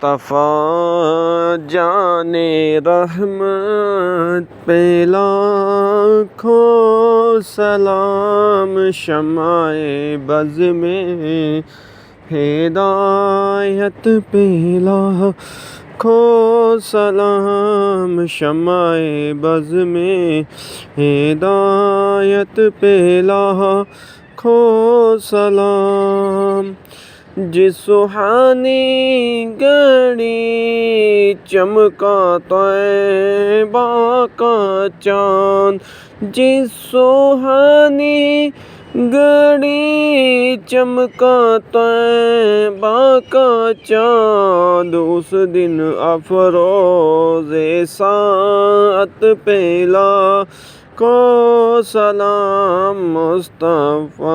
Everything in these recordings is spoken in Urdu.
مصطفیٰ جان رحمت پہ لاکھوں سلام، شمع بز میں ہدایت پہ لاکھوں سلام، شمع بز میں ہدایت پہ لاکھوں سلام۔ جس سبحانی گھڑی چمکا طیبہ کا چاند، جس سبحانی گھڑی چمکا طیبہ کا چاند، اس دن افروز ساعت پہ لاکھوں سلام، مصطفیٰ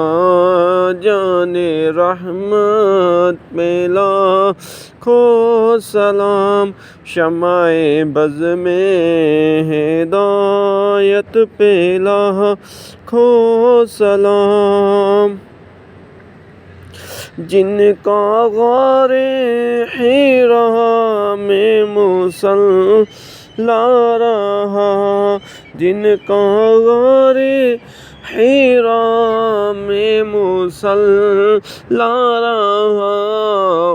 جان رحمت پہ لاکھوں سلام، شمع بز میں ہدایت پہ لاکھوں سلام۔ جن کا غار حرا میں مصلی رہا، جن کا غار حرا میں مصلی رہا،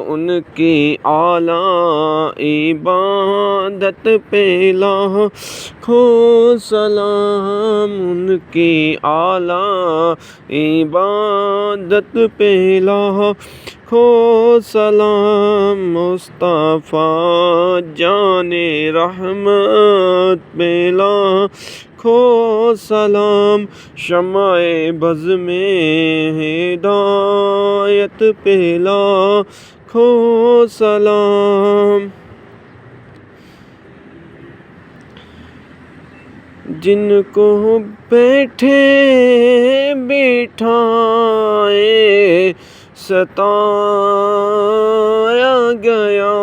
ان کی اعلیٰ عبادت پہ لاکھوں سلام، ان کی اعلیٰ عبادت پہ لاکھوں سلام، مصطفیٰ جان رحمت پہ لاکھوں سلام، شمع بز میں ہدایت پہ لاکھوں سلام۔ جن کو بیٹھے بٹھائے ستایا گیا،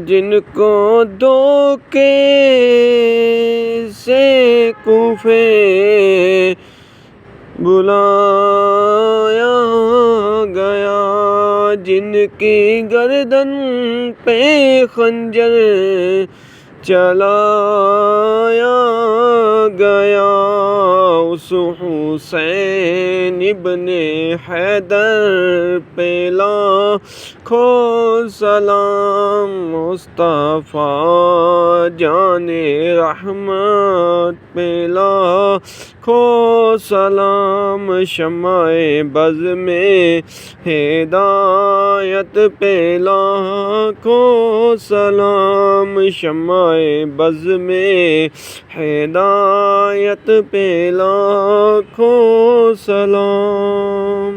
جن کو دھوکے سے کوفے بلایا گیا، جن کی گردن پہ خنجر چلایا گیا، اس حسین ابن حیدر پہ لاکھوں سلام، مصطفیٰ جان رحمت پہ لاکھوں سلام، شمع بز میں ہدایت پہ لاکھوں سلام، شمع بز میں ہدایت پہ لاکھوں سلام۔